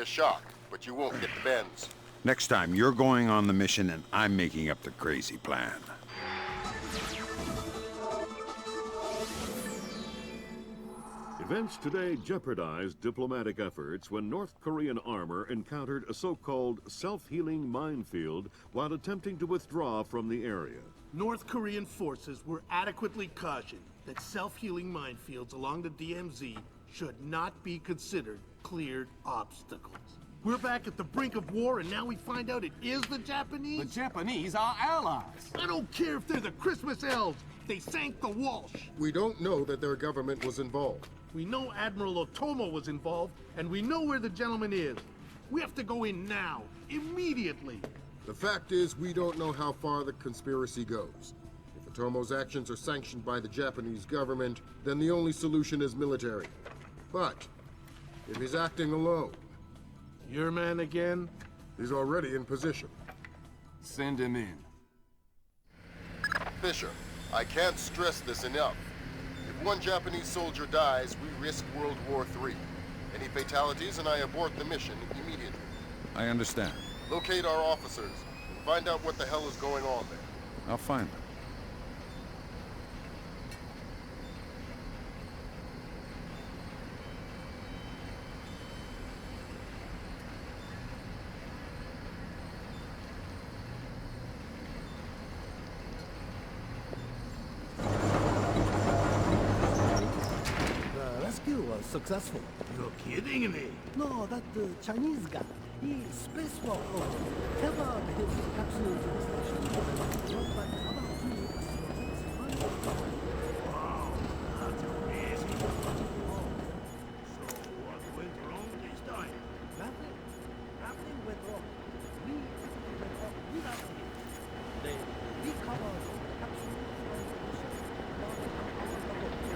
shock, but you won't get the bends. Next time, you're going on the mission and I'm making up the crazy plan. Events today jeopardized diplomatic efforts when North Korean armor encountered a so-called self-healing minefield while attempting to withdraw from the area. North Korean forces were adequately cautioned that self-healing minefields along the DMZ should not be considered cleared obstacles. We're back at the brink of war, and now we find out it is the Japanese? The Japanese are allies. I don't care if they're the Christmas elves. They sank the Walsh. We don't know that their government was involved. We know Admiral Otomo was involved, and we know where the gentleman is. We have to go in now, immediately. The fact is, we don't know how far the conspiracy goes. If Otomo's actions are sanctioned by the Japanese government, then the only solution is military. But if he's acting alone... Your man again? He's already in position. Send him in. Fisher, I can't stress this enough. If one Japanese soldier dies, we risk World War III. Any fatalities and I abort the mission immediately. I understand. Locate our officers and find out what the hell is going on there. I'll find them. Was successful. You're kidding me. No, that Chinese guy, he spacewalked over, covered his capsule to the station, brought back about 2 weeks. Wow, that's amazing. So what went wrong this time? Nothing. Nothing went wrong. We went up without him. They recovered the capsule from the ship about an hour ago.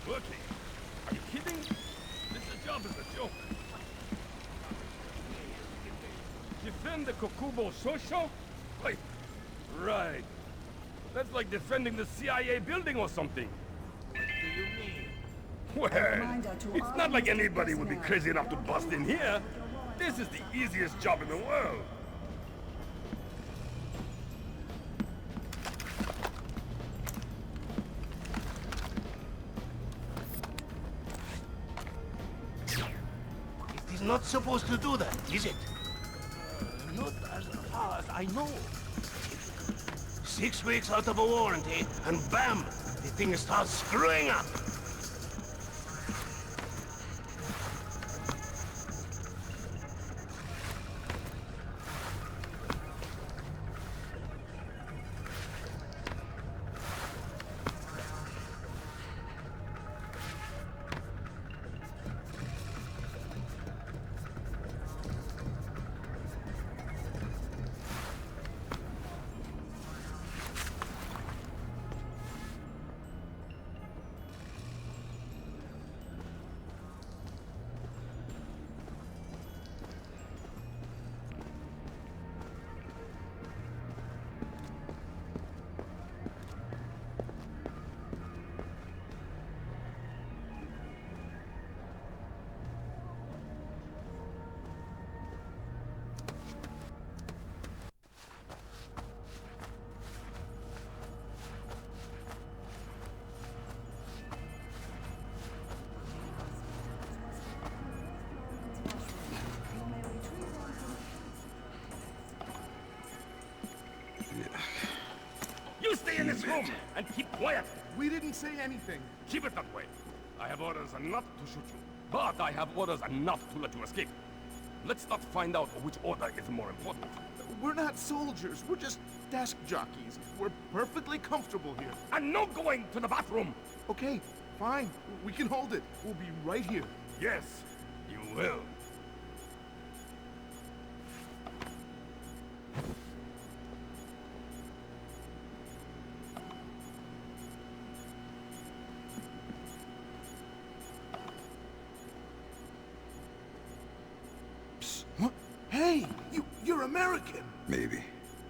Okay. Are you kidding? This job is a joke. Defend the Kokubo Sosho? Wait. Right. That's like defending the CIA building or something. What do you mean? Well, it's not like anybody would be crazy enough to bust in here. This is the easiest job in the world. It is not supposed to do that, is it? Not as far as I know. 6 weeks out of a warranty, and bam! The thing starts screwing up! Stay in this room and keep quiet. We didn't say anything. Keep it that way. I have orders not to shoot you, but I have orders not to let you escape. Let's not find out which order is more important. We're not soldiers. We're just desk jockeys. We're perfectly comfortable here. And no going to the bathroom. Okay, fine. We can hold it. We'll be right here. Yes, you will. What? Hey, you're American. Maybe,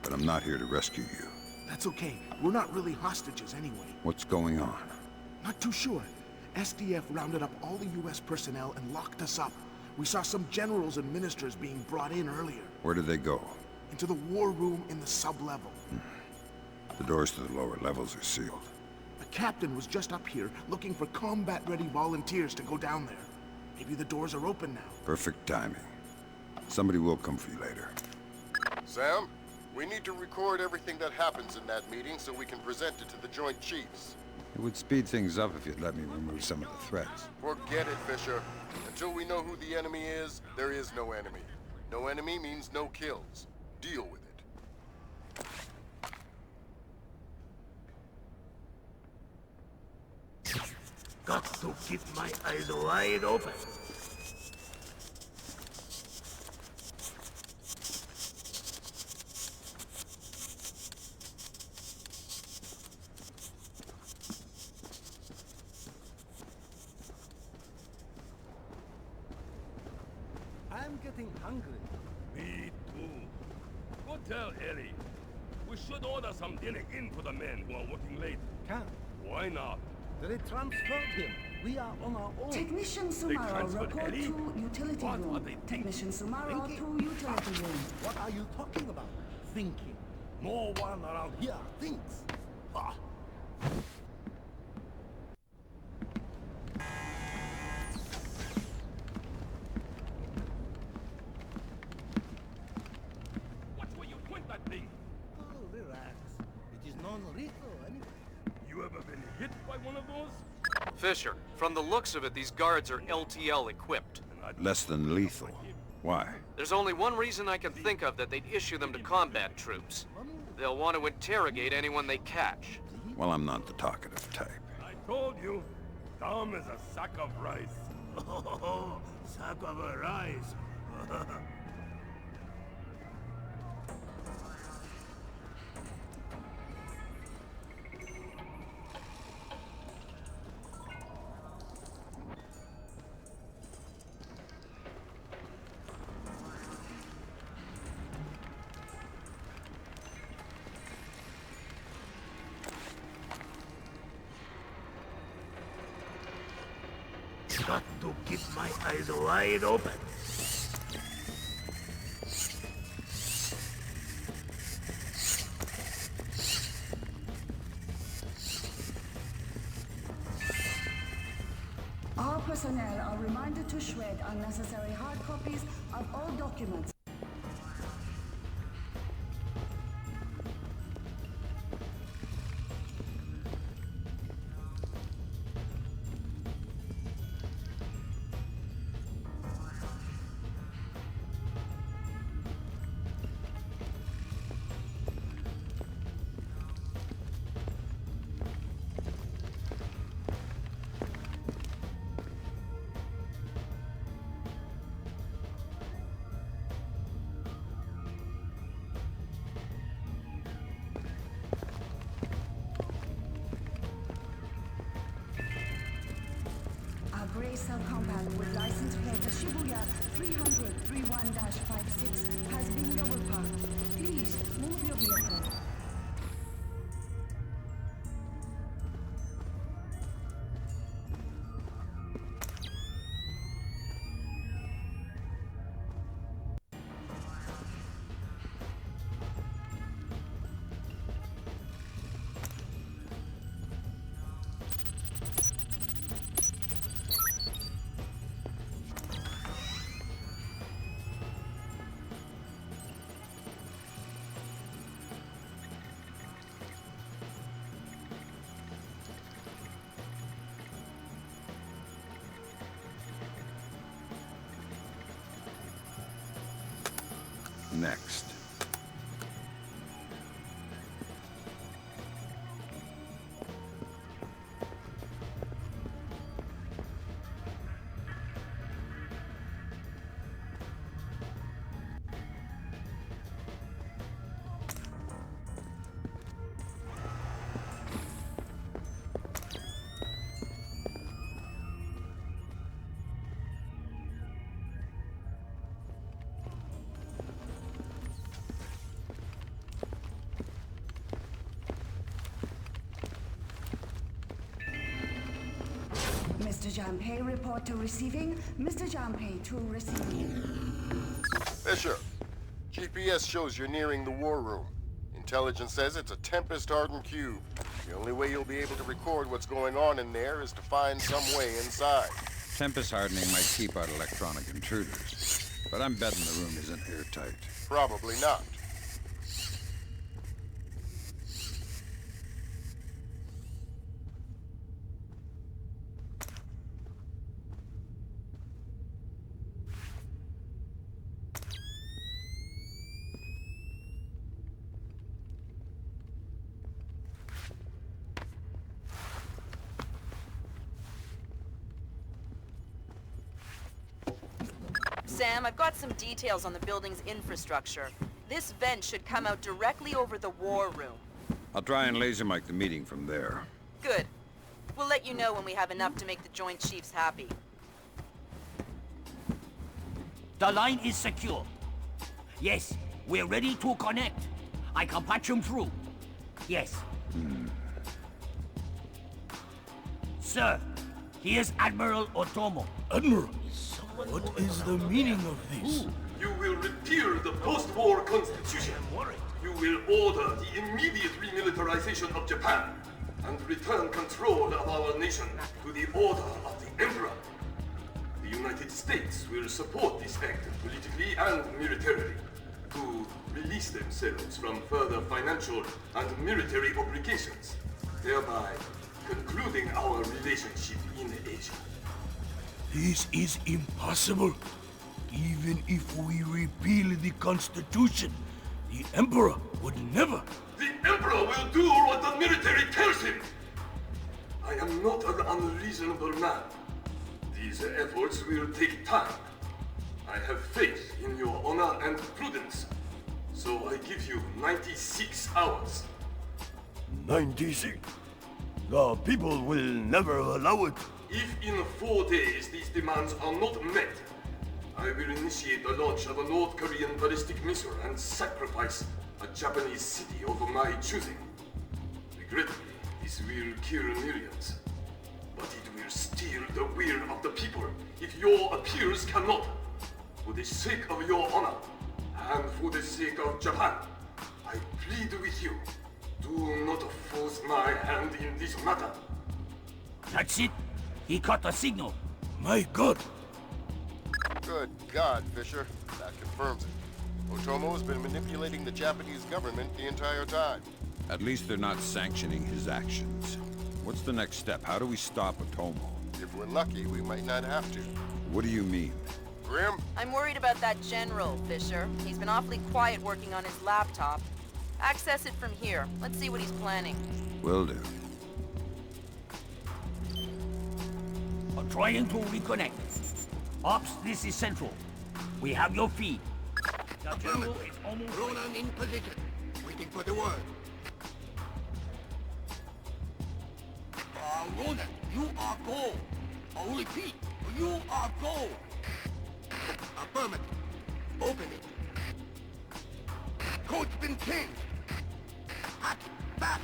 but I'm not here to rescue you. That's okay. We're not really hostages anyway. What's going on? Not too sure. SDF rounded up all the U.S. personnel and locked us up. We saw some generals and ministers being brought in earlier. Where did they go? Into the war room in the sub-level. The doors to the lower levels are sealed. A captain was just up here looking for combat-ready volunteers to go down there. Maybe the doors are open now. Perfect timing. Somebody will come for you later. Sam, we need to record everything that happens in that meeting so we can present it to the Joint Chiefs. It would speed things up if you'd let me remove some of the threats. Forget it, Fisher. Until we know who the enemy is, there is no enemy. No enemy means no kills. Deal with it. Got to keep my eyes wide open. I'm getting hungry. Me too. Go tell Ellie. We should order some dinner in for the men who are working late. Can't. Why not? They transferred him. We are on our own. Technician Sumaro, transferred report Ellie? to utility What are room. they thinking? Technician Sumaro Thinking? to utility room. What are you talking about? Thinking. No one around here thinks. Ah. Watch where you point that thing. Oh, relax. It is non-lethal anyway. You ever been hit by one of those? Fisher, from the looks of it, these guards are LTL equipped. Less than lethal. Why? There's only one reason I can think of that they'd issue them to combat troops. They'll want to interrogate anyone they catch. Well, I'm not the talkative type. I told you, Tom is a sack of rice. Oh, sack of a rice. Got to keep my eyes wide open. All personnel are reminded to shred unnecessary hard copies of all documents. Gray cell compound with license plate Shibuya 300-31-56 has been double parked. Please move your vehicle. next? Mr. Janpei, report to receiving. Mr. Janpei to receiving. Fisher, GPS shows you're nearing the war room. Intelligence says it's a Tempest-hardened cube. The only way you'll be able to record what's going on in there is to find some way inside. Tempest hardening might keep out electronic intruders, but I'm betting the room isn't airtight. Probably not. Sam, I've got some details on the building's infrastructure. This vent should come out directly over the war room. I'll try and laser mic the meeting from there. Good. We'll let you know when we have enough to make the Joint Chiefs happy. The line is secure. Yes, we're ready to connect. I can patch him through. Yes. Sir, here's Admiral Otomo. Admiral, what is the meaning of this? You will repeal the post-war constitution. You will order the immediate remilitarization of Japan and return control of our nation to the order of the Emperor. The United States will support this act politically and militarily to release themselves from further financial and military obligations, thereby concluding our relationship in Asia. This is impossible. Even if we repeal the Constitution, the Emperor would never. The Emperor will do what the military tells him! I am not an unreasonable man. These efforts will take time. I have faith in your honor and prudence, so I give you 96 hours. 96? The people will never allow it. If in 4 days these demands are not met, I will initiate the launch of a North Korean ballistic missile and sacrifice a Japanese city of my choosing. Regrettably, this will kill millions, but it will steal the will of the people if your appeals cannot. For the sake of your honor, and for the sake of Japan, I plead with you, do not force my hand in this matter. That's it. He caught the signal. My God. Good God, Fisher. That confirms it. Otomo has been manipulating the Japanese government the entire time. At least they're not sanctioning his actions. What's the next step? How do we stop Otomo? If we're lucky, we might not have to. What do you mean? Grim? I'm worried about that general, Fisher. He's been awfully quiet working on his laptop. Access it from here. Let's see what he's planning. Will do. I'm trying to reconnect. Ops, this is Central. We have your feed. The general is almost Ronan in position, waiting for the word. Ronan, you are gold. I'll repeat, you are gold. Affirmative. Open it. Code's been changed. Hack it fast.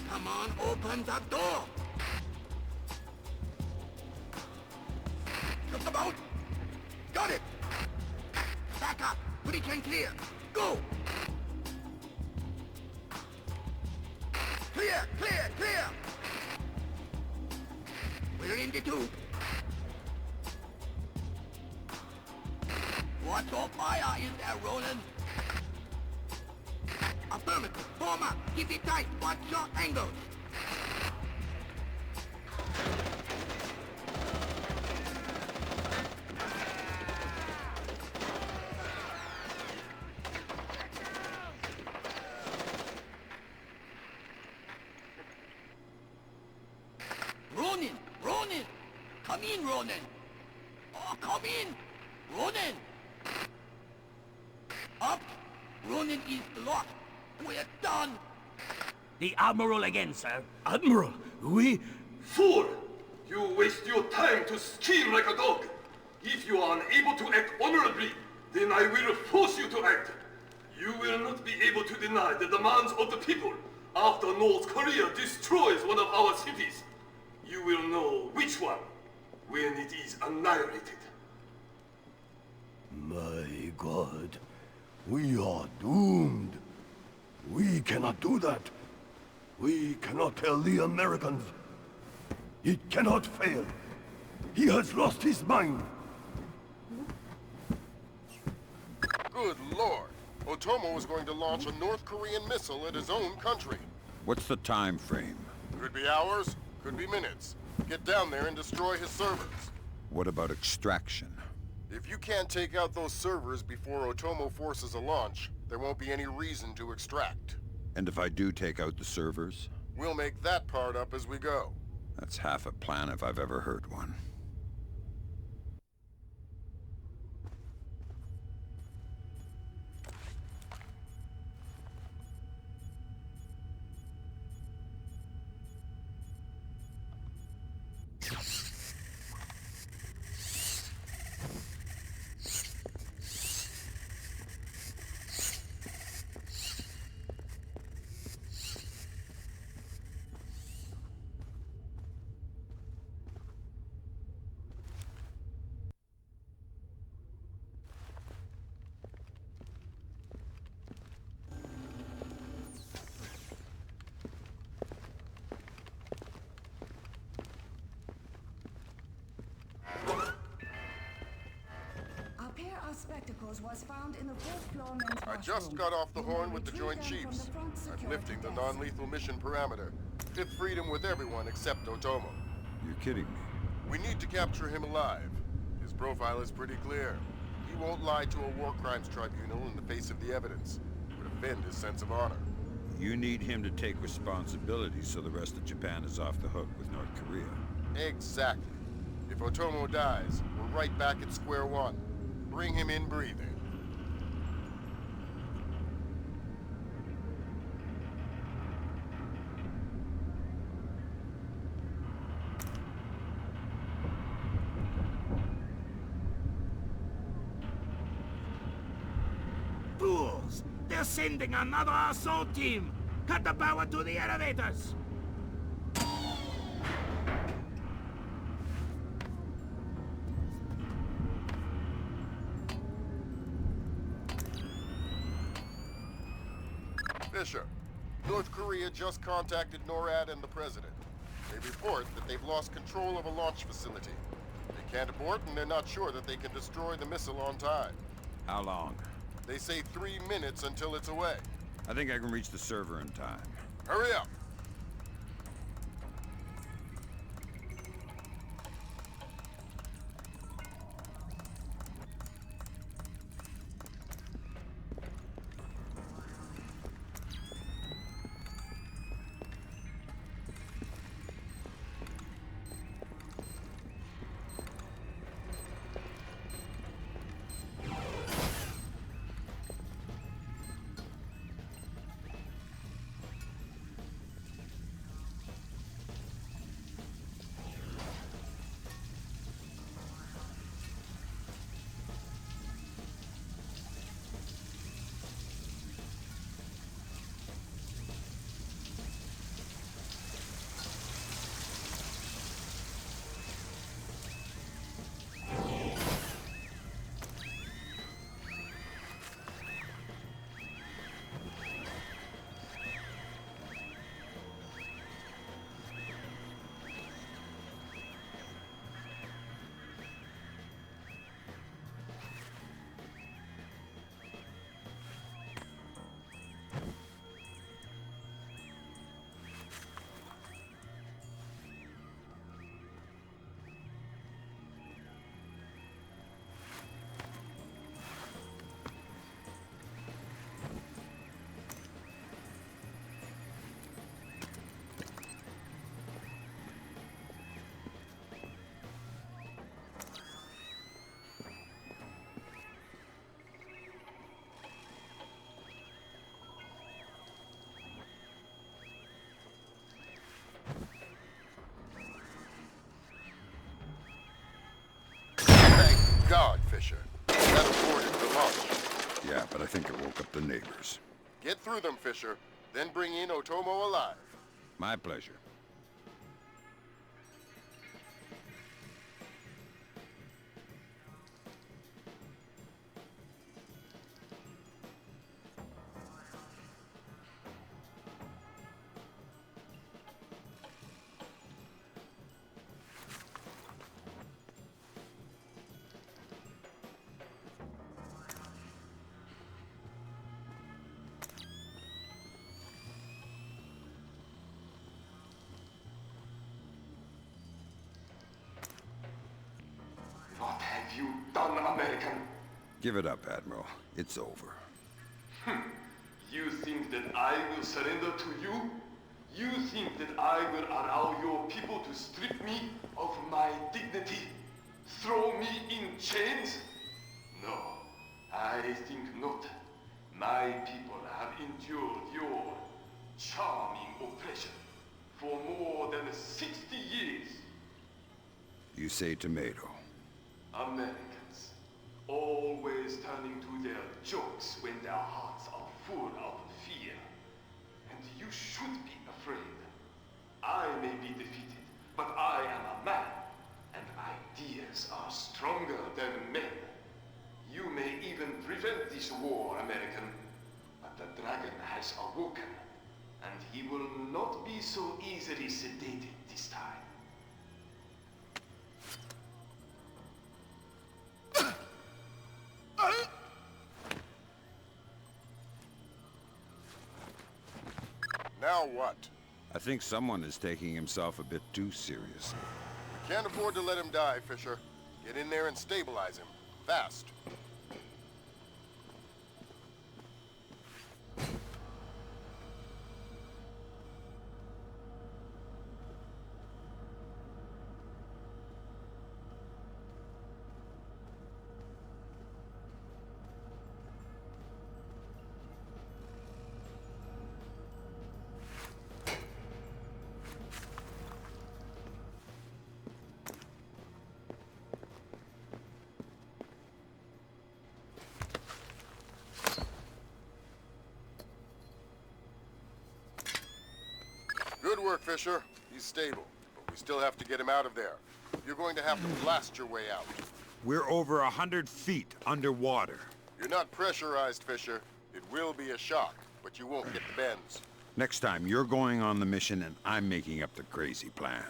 Come on, open the door. Just about. Got it. Back up. Pretty can clear. Go. Clear, clear, clear. We're in the tube. What's on fire in there, Roland? Affirmative. Affirmative. Form up. Keep it tight. Watch your angles. Ronin! Ronin! Come in, Ronin! Oh, come in! Ronin! Up! Ronin is blocked. We're done! The Admiral again, sir. Admiral, we... Fool! You waste your time to scheme like a dog. If you are unable to act honorably, then I will force you to act. You will not be able to deny the demands of the people after North Korea destroys one of our cities. You will know which one when it is annihilated. My God, we are doomed. We cannot do that. We cannot tell the Americans. It cannot fail. He has lost his mind. Good lord. Otomo was going to launch a North Korean missile at his own country. What's the time frame? Could be hours, could be minutes. Get down there and destroy his servers. What about extraction? If you can't take out those servers before Otomo forces a launch, there won't be any reason to extract. And if I do take out the servers? We'll make that part up as we go. That's half a plan if I've ever heard one. Spectacles was found in the fourth floor men's I washroom. just got off the You horn may with the retrieve Joint them from Chiefs. the front I'm security lifting the desk. non-lethal mission parameter. Fifth freedom with everyone except Otomo. You're kidding me. We need to capture him alive. His profile is pretty clear. He won't lie to a war crimes tribunal in the face of the evidence. It would offend his sense of honor. You need him to take responsibility so the rest of Japan is off the hook with North Korea. Exactly. If Otomo dies, we're right back at square one. Bring him in breathing. Fools! They're sending another assault team! Cut the power to the elevators! Fisher, North Korea just contacted NORAD and the President. They report that they've lost control of a launch facility. They can't abort, and they're not sure that they can destroy the missile on time. How long? They say 3 minutes until it's away. I think I can reach the server in time. Hurry up! think it woke up the neighbors. Get through them, Fisher. Then bring in Otomo alive. My pleasure. What have you done, American? Give it up, Admiral. It's over. You think that I will surrender to you? You think that I will allow your people to strip me of my dignity? Throw me in chains? No, I think not. My people have endured your charming oppression for more than 60 years. You say tomato. Americans, always turning to their jokes when their hearts are full of fear. And you should be afraid. I may be defeated, but I am a man, and ideas are stronger than men. You may even prevent this war, American, but the dragon has awoken, and he will not be so easily sedated this time. Now what? I think someone is taking himself a bit too seriously. We can't afford to let him die, Fisher. Get in there and stabilize him. Fast. Good work, Fisher. He's stable, but we still have to get him out of there. You're going to have to blast your way out. We're over 100 feet underwater. You're not pressurized, Fisher. It will be a shock, but you won't get the bends. Next time, you're going on the mission and I'm making up the crazy plan.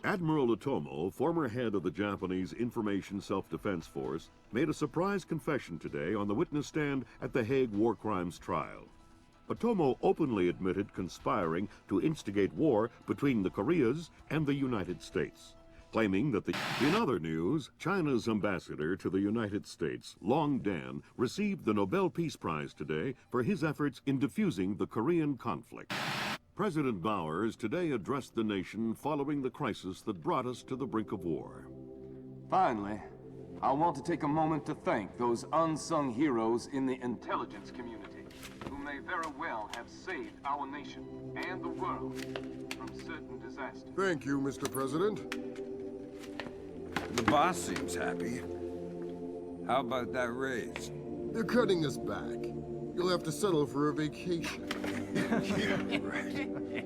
Admiral Otomo, former head of the Japanese Information Self-Defense Force, made a surprise confession today on the witness stand at the Hague War Crimes trial. Otomo openly admitted conspiring to instigate war between the Koreas and the United States, claiming that In other news, China's ambassador to the United States, Long Dan, received the Nobel Peace Prize today for his efforts in diffusing the Korean conflict. President Bowers today addressed the nation following the crisis that brought us to the brink of war. Finally, I want to take a moment to thank those unsung heroes in the intelligence community who may very well have saved our nation and the world from certain disasters. Thank you, Mr. President. The boss seems happy. How about that raise? They're cutting us back. You'll have to settle for a vacation. Yeah, right.